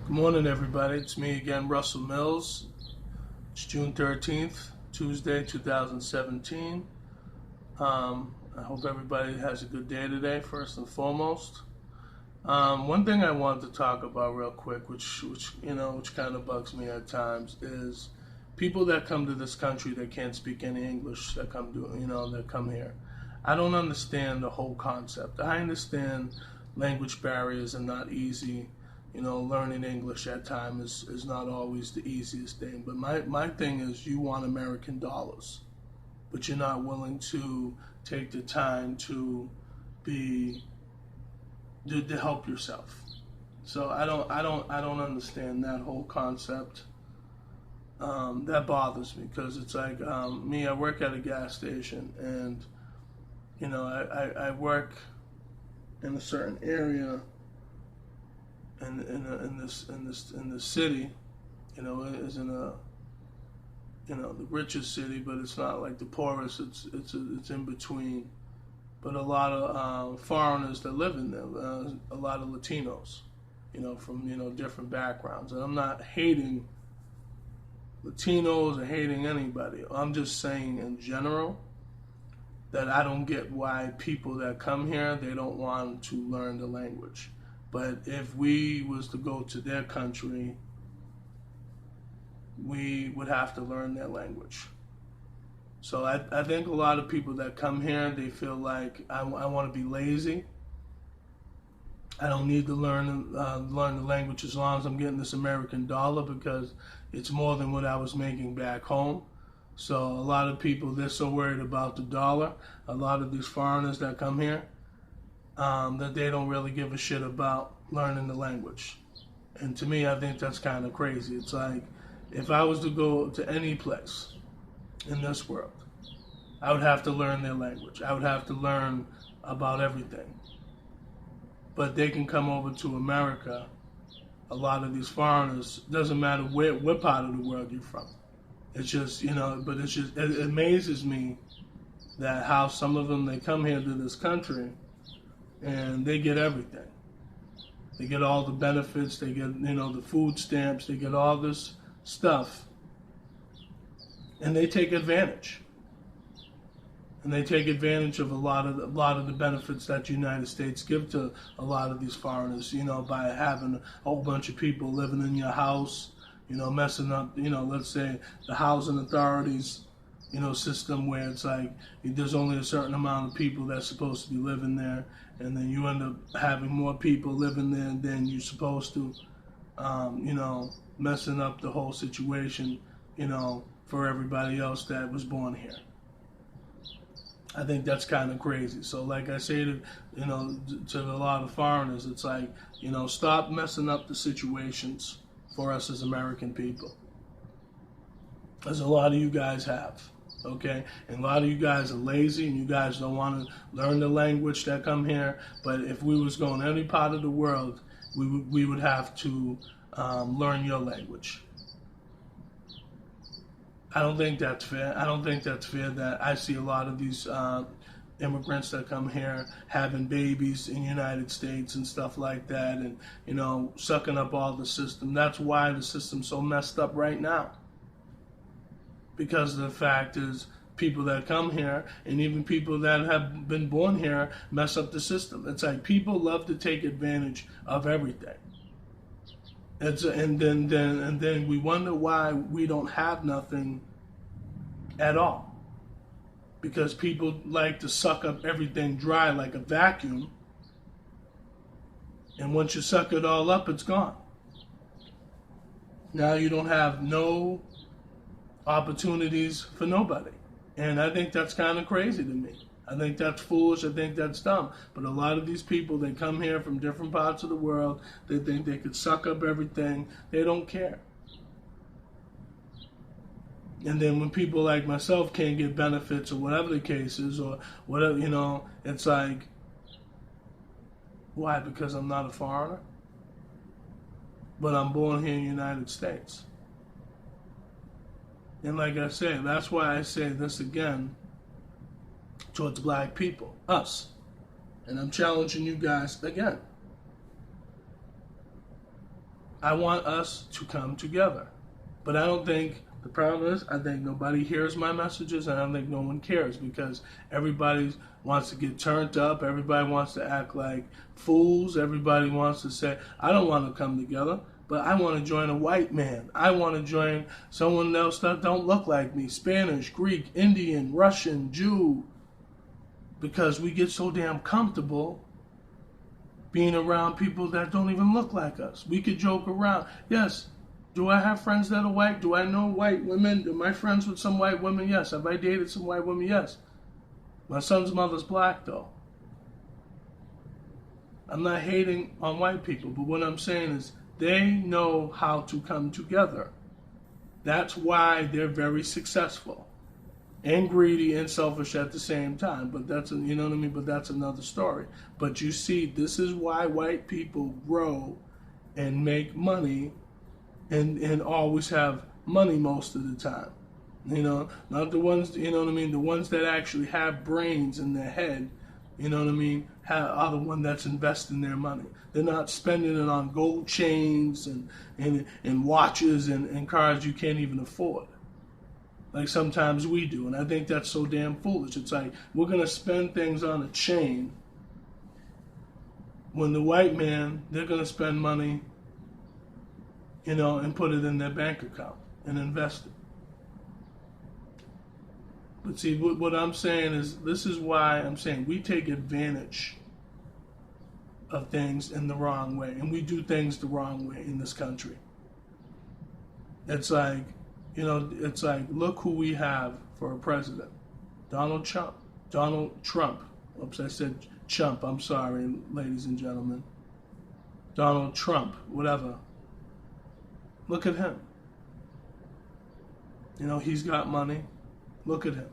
Good morning, everybody. It's me again, Russell Mills. It's June 13th, Tuesday, 2017. I hope everybody has a good day today, first and foremost. One thing I wanted to talk about real quick, which kind of bugs me at times, is people that come to this country that can't speak any English that come here. I don't understand the whole concept. I understand language barriers are not easy. Learning English at times is not always the easiest thing. But my thing is, you want American dollars, but you're not willing to take the time be to help yourself. So I don't understand that whole concept. That bothers me because it's like me. I work at a gas station, and I work in a certain area in this city. Is in a the richest city, but it's not like the poorest. It's in between. But a lot of foreigners that live in there, a lot of Latinos, from different backgrounds. And I'm not hating Latinos or hating anybody. I'm just saying in general that I don't get why people that come here, they don't want to learn the language. But if we was to go to their country, we would have to learn their language. So I think a lot of people that come here, they feel like I want to be lazy. I don't need to learn the language as long as I'm getting this American dollar, because it's more than what I was making back home. So a lot of people, they're so worried about the dollar. A lot of these foreigners that come here, that they don't really give a shit about learning the language. And to me, I think that's kind of crazy. It's like, if I was to go to any place in this world, I would have to learn their language. I would have to learn about everything. But they can come over to America. A lot of these foreigners, doesn't matter what part of the world you're from. It's just, but it amazes me that how some of them, they come here to this country and they get everything. They get all the benefits, they get, the food stamps, they get all this stuff, and they take advantage. And they take advantage of a lot of the benefits that the United States give to a lot of these foreigners, by having a whole bunch of people living in your house, messing up, let's say the housing authorities, system, where it's like there's only a certain amount of people that's supposed to be living there, and then you end up having more people living there than you're supposed to, messing up the whole situation, for everybody else that was born here. I think that's kind of crazy. So like I say to a lot of foreigners, it's like, stop messing up the situations for us as American people, as a lot of you guys have. Okay, and a lot of you guys are lazy, and you guys don't want to learn the language that come here. But if we was going to any part of the world, we would have to learn your language. I don't think that's fair. I don't think that's fair that I see a lot of these immigrants that come here having babies in the United States and stuff like that, and sucking up all the system. That's why the system's so messed up right now. Because the fact is, people that come here, and even people that have been born here, mess up the system. It's like people love to take advantage of everything. And then we wonder why we don't have nothing at all. Because people like to suck up everything dry like a vacuum. And once you suck it all up, it's gone. Now you don't have no opportunities for nobody. And I think that's kind of crazy to me. I think that's foolish. I think that's dumb. But a lot of these people, they come here from different parts of the world. They think they could suck up everything. They don't care. And then when people like myself can't get benefits or whatever the case is, or whatever, it's like, why? Because I'm not a foreigner? But I'm born here in the United States. And like I say, that's why I say this again towards black people, us. And I'm challenging you guys again. I want us to come together. But I don't think, the problem is, I think nobody hears my messages, and I don't think no one cares, because everybody wants to get turned up. Everybody wants to act like fools. Everybody wants to say, I don't want to come together, but I want to join a white man. I want to join someone else that don't look like me. Spanish, Greek, Indian, Russian, Jew. Because we get so damn comfortable being around people that don't even look like us. We could joke around. Yes. Do I have friends that are white? Do I know white women? Am I friends with some white women? Yes. Have I dated some white women? Yes. My son's mother's black, though. I'm not hating on white people, but what I'm saying is they know how to come together. That's why they're very successful and greedy and selfish at the same time. But that's, you know what I mean? But that's another story. But you see, this is why white people grow and make money and always have money most of the time. You know, not the ones, you know what I mean, the ones that actually have brains in their head, you know what I mean, are the one that's investing their money. They're not spending it on gold chains and watches and cars you can't even afford, like sometimes we do. And I think that's so damn foolish. It's like, we're going to spend things on a chain when the white man, they're going to spend money, you know, and put it in their bank account and invest it. But see, what I'm saying is, this is why I'm saying we take advantage of things in the wrong way, and we do things the wrong way in this country. It's like, you know, it's like, look who we have for a president. Donald Trump. Oops, I said chump. I'm sorry, ladies and gentlemen. Donald Trump, whatever. Look at him. You know, he's got money. Look at him.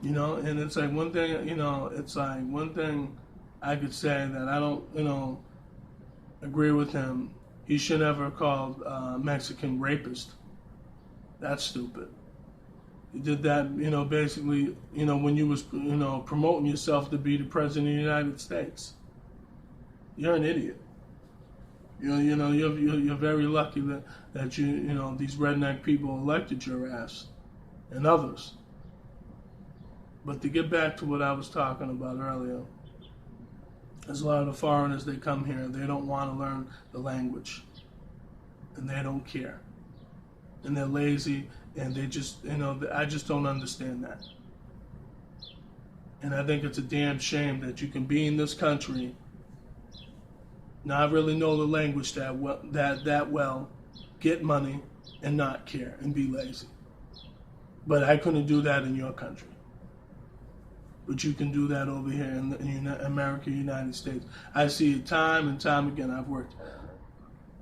You know, and it's like one thing, you know, it's like one thing I could say that I don't, you know, agree with him. He should never called Mexican rapist. That's stupid. He did that, you know, basically, you know, when you was, you know, promoting yourself to be the president of the United States. You're an idiot. You know, you're very lucky that you know, these redneck people elected your ass and others. But to get back to what I was talking about earlier, there's a lot of the foreigners, they come here, they don't want to learn the language, and they don't care, and they're lazy, and they just, you know, I just don't understand that. And I think it's a damn shame that you can be in this country, not really know the language that well, get money, and not care, and be lazy. But I couldn't do that in your country. But you can do that over here in America, United States. I see it time and time again. I've worked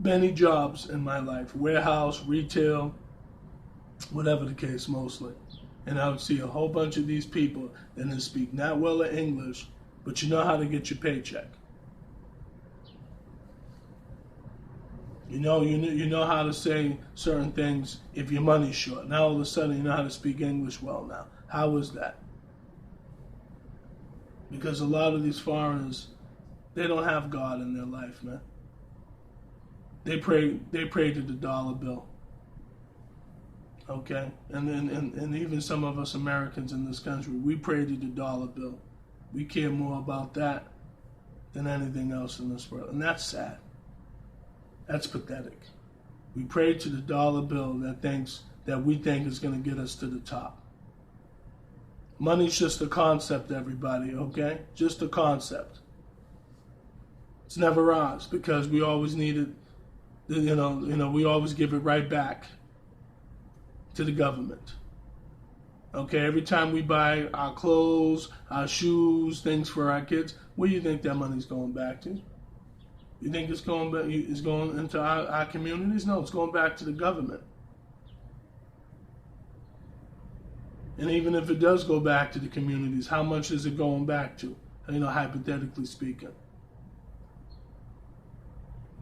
many jobs in my life, warehouse, retail, whatever the case, mostly. And I would see a whole bunch of these people that then speak not well of English, but you know how to get your paycheck. You know how to say certain things if your money's short. Now all of a sudden you know how to speak English well now. How is that? Because a lot of these foreigners, they don't have God in their life, man. They pray to the dollar bill. Okay? And even some of us Americans in this country, we pray to the dollar bill. We care more about that than anything else in this world. And that's sad. That's pathetic. We pray to the dollar bill that we think is going to get us to the top. Money's just a concept, everybody, okay? Just a concept. It's never ours because we always need it, you know, we always give it right back to the government. Okay, every time we buy our clothes, our shoes, things for our kids, where do you think that money's going back to? You think it's going into our communities? No, it's going back to the government. And even if it does go back to the communities, how much is it going back to? You know, hypothetically speaking.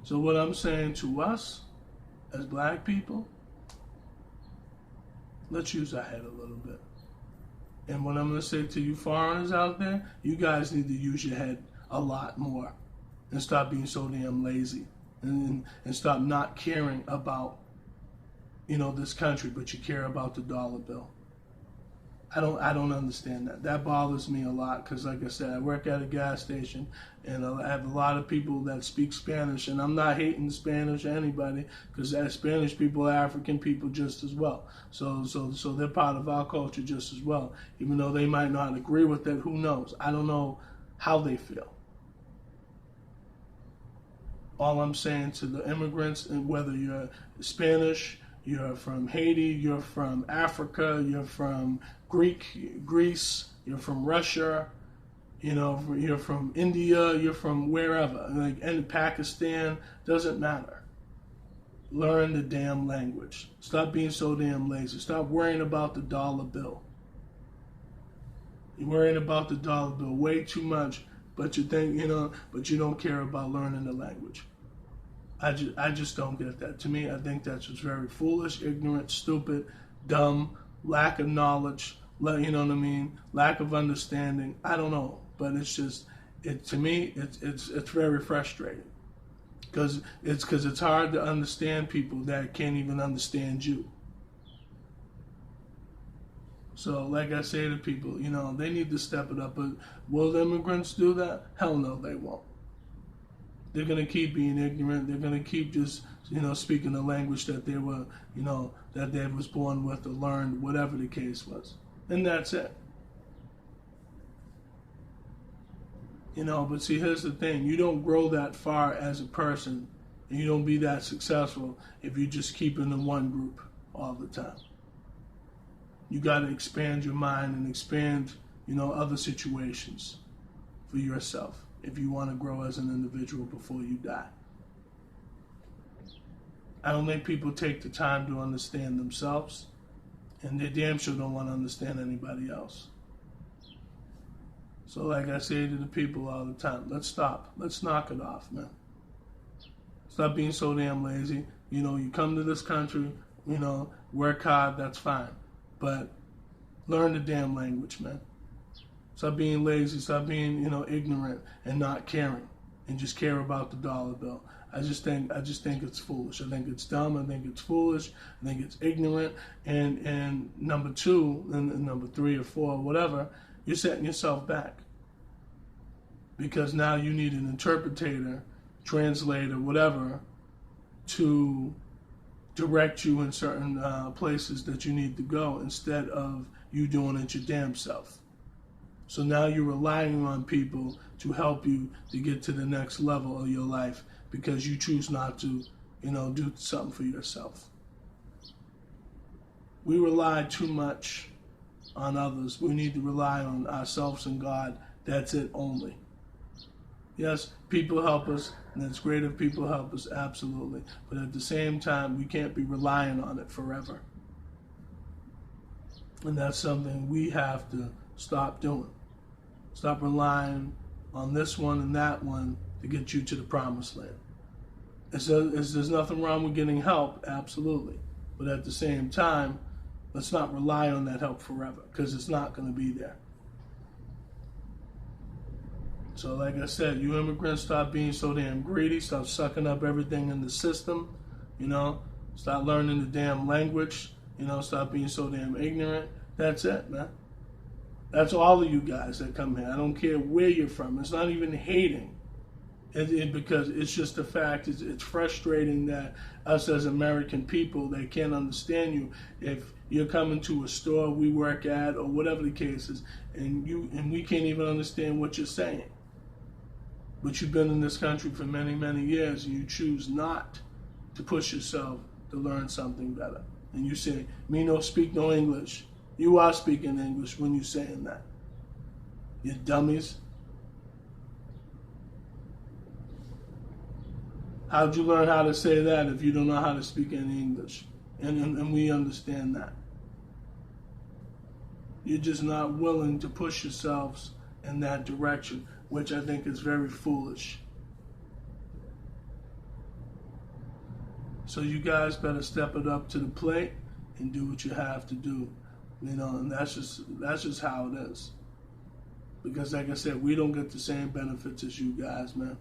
So what I'm saying to us, as black people, let's use our head a little bit. And what I'm going to say to you foreigners out there, you guys need to use your head a lot more. and stop being so damn lazy, and stop not caring about, this country, but you care about the dollar bill. I don't understand that. That bothers me a lot because, like I said, I work at a gas station, and I have a lot of people that speak Spanish, and I'm not hating Spanish or anybody because Spanish people are African people just as well. So they're part of our culture just as well. Even though they might not agree with it, who knows? I don't know how they feel. All I'm saying to the immigrants, and whether you're Spanish, you're from Haiti, you're from Africa, you're from Greece, you're from Russia, you're from India, you're from wherever, and Pakistan, doesn't matter. Learn the damn language. Stop being so damn lazy. Stop worrying about the dollar bill. You're worrying about the dollar bill way too much, but you think, but you don't care about learning the language. I just don't get that. To me, I think that's just very foolish, ignorant, stupid, dumb, lack of knowledge, you know what I mean? Lack of understanding. I don't know, but it's just, to me, it's very frustrating because it's hard to understand people that can't even understand you. So, like I say to people, they need to step it up. But will immigrants do that? Hell no, they won't. They're going to keep being ignorant. They're going to keep just, speaking the language that they were, that they was born with or learned, whatever the case was. And that's it. But see, here's the thing. You don't grow that far as a person, and you don't be that successful if you just keep in the one group all the time. You got to expand your mind and expand, other situations for yourself if you want to grow as an individual before you die. I don't think people take the time to understand themselves, and they damn sure don't want to understand anybody else. So like I say to the people all the time, let's stop. Let's knock it off, man. Stop being so damn lazy. You come to this country, work hard, that's fine. But learn the damn language, man. Stop being lazy, stop being, ignorant and not caring, and just care about the dollar bill. I just think it's foolish. I think it's dumb. I think it's foolish. I think it's ignorant. And number two, and number three or four, whatever, you're setting yourself back because now you need an interpreter, translator, whatever, to direct you in certain places that you need to go instead of you doing it your damn self. So now you're relying on people to help you to get to the next level of your life because you choose not to, do something for yourself. We rely too much on others. We need to rely on ourselves and God. That's it only. Yes, people help us, and it's great if people help us, absolutely. But at the same time, we can't be relying on it forever. And that's something we have to stop doing. Stop relying on this one and that one to get you to the promised land. There's nothing wrong with getting help, absolutely. But at the same time, let's not rely on that help forever because it's not going to be there. So like I said, you immigrants, stop being so damn greedy. Stop sucking up everything in the system. Stop learning the damn language. Stop being so damn ignorant. That's it, man. That's all of you guys that come here. I don't care where you're from. It's not even hating. Because it's just the fact. It's frustrating that us as American people, they can't understand you. If you're coming to a store we work at or whatever the case is, and we can't even understand what you're saying. But you've been in this country for many, many years, and you choose not to push yourself to learn something better. And you say, me no speak no English. You are speaking English when you're saying that. You dummies. How'd you learn how to say that if you don't know how to speak any English? And we understand that. You're just not willing to push yourselves in that direction, which I think is very foolish. So you guys better step it up to the plate and do what you have to do. And that's just how it is. Because like I said, we don't get the same benefits as you guys, man.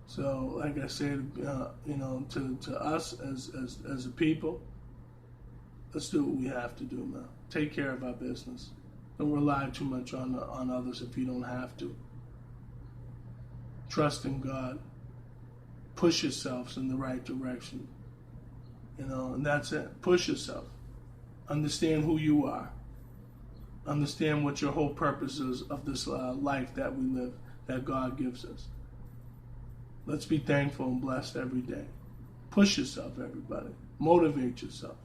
So, like I said, to us as a people, let's do what we have to do, man. Take care of our business. Don't rely too much on others if you don't have to. Trust in God. Push yourselves in the right direction. And that's it. Push yourself. Understand who you are. Understand what your whole purpose is of this life that we live, that God gives us. Let's be thankful and blessed every day. Push yourself, everybody. Motivate yourself.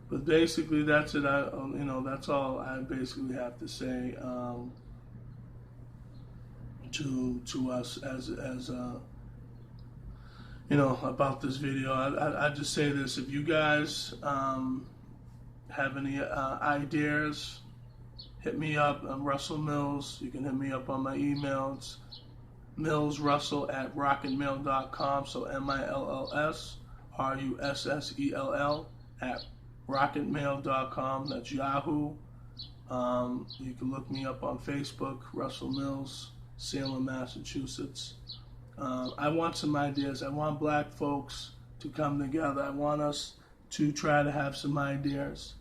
But basically, that's it. That's all I basically have to say to us as about this video. I just say this: if you guys have any ideas, hit me up. I'm Russell Mills. You can hit me up on my emails. millsrussell@rocketmail.com. So MILLSRUSSELL @rocketmail.com. That's Yahoo. You can look me up on Facebook, Russell Mills, Salem, Massachusetts. I want some ideas. I want black folks to come together. I want us to try to have some ideas.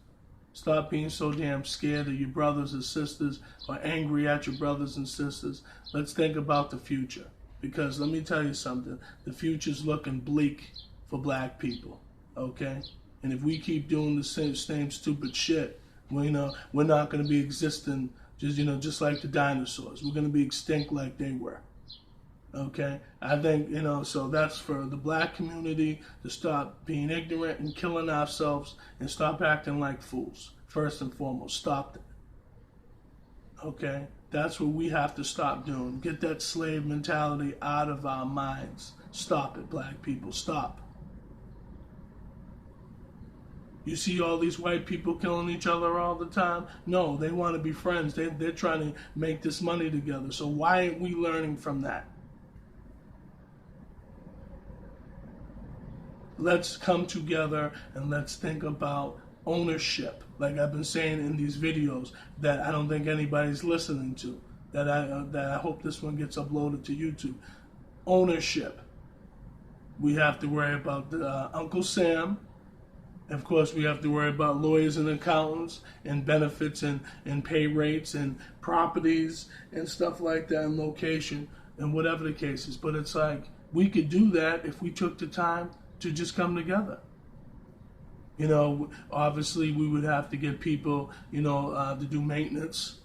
Stop being so damn scared of your brothers and sisters or angry at your brothers and sisters. Let's think about the future. Because let me tell you something. The future's looking bleak for black people. Okay? And if we keep doing the same stupid shit, we're not going to be existing just like the dinosaurs. We're going to be extinct like they were. Okay? I think, so that's for the black community to stop being ignorant and killing ourselves and stop acting like fools. First and foremost, stop it. Okay? That's what we have to stop doing. Get that slave mentality out of our minds. Stop it, black people. Stop. You see all these white people killing each other all the time? No, they want to be friends. They're trying to make this money together. So why ain't we learning from that? Let's come together and let's think about ownership. Like I've been saying in these videos that I don't think anybody's listening to. That I hope this one gets uploaded to YouTube. Ownership. We have to worry about Uncle Sam. Of course, we have to worry about lawyers and accountants and benefits and pay rates and properties and stuff like that and location and whatever the case is. But it's like we could do that if we took the time to just come together. Obviously we would have to get people, to do maintenance,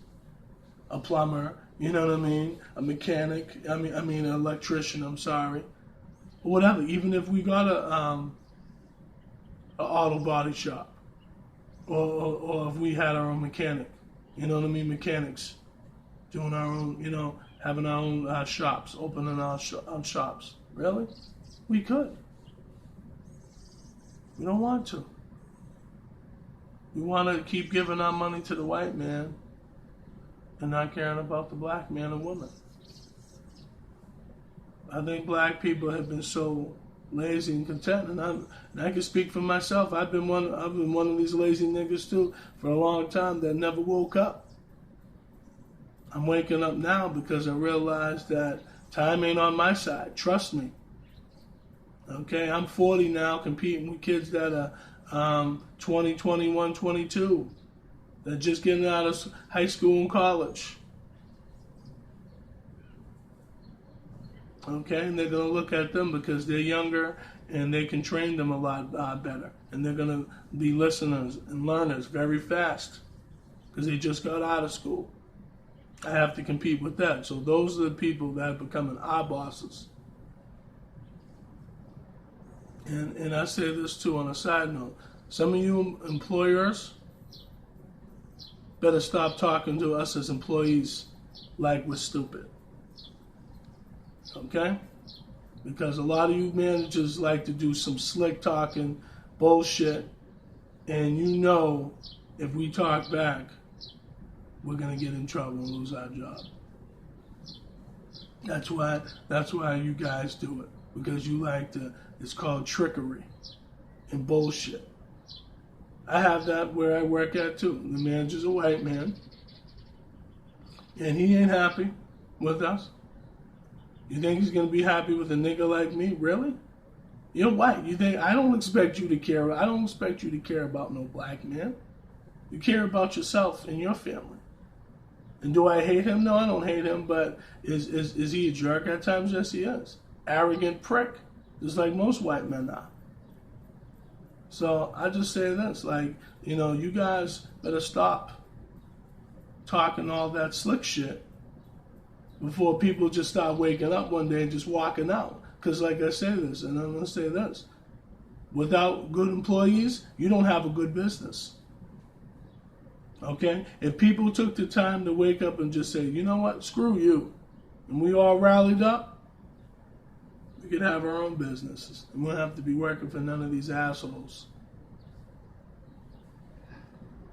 a plumber, you know what I mean, a mechanic, an electrician, I'm sorry, or whatever. Even if we got a auto body shop, or if we had our own mechanic, mechanics, doing our own, having our own shops, opening our own shops. Really? We could. We don't want to. We want to keep giving our money to the white man and not caring about the black man and woman. I think black people have been so lazy and content, and I can speak for myself. I've been one of these lazy niggas too for a long time that never woke up. I'm waking up now because I realized that time ain't on my side. Trust me. Okay, I'm 40 now, competing with kids that are 20, 21, 22. They're just getting out of high school and college. Okay, and they're going to look at them because they're younger and they can train them a lot better. And they're going to be listeners and learners very fast because they just got out of school. I have to compete with that. So those are the people that are becoming our bosses. And I say this too on a side note. Some of you employers better stop talking to us as employees like we're stupid. Okay? Because a lot of you managers like to do some slick talking bullshit, and if we talk back, we're gonna get in trouble and lose our job. That's why you guys do it. Because you like to, it's called trickery and bullshit. I have that where I work at too. The manager's a white man, and he ain't happy with us. You think he's gonna be happy with a nigga like me? Really? You're white. You think I don't expect you to care? I don't expect you to care about no black man. You care about yourself and your family. And do I hate him? No, I don't hate him. But is he a jerk at times? Yes, he is. Arrogant prick, just like most white men are. So I just say this, like, you know, you guys better stop talking all that slick shit before people just start waking up one day and just walking out. Because like I say this, and I'm going to say this, without good employees, you don't have a good business. Okay? If people took the time to wake up and just say, you know what, screw you, and we all rallied up, we could have our own businesses. And we don't have to be working for none of these assholes.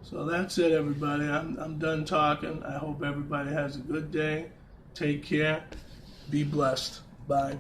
So that's it, everybody. I'm done talking. I hope everybody has a good day. Take care. Be blessed. Bye.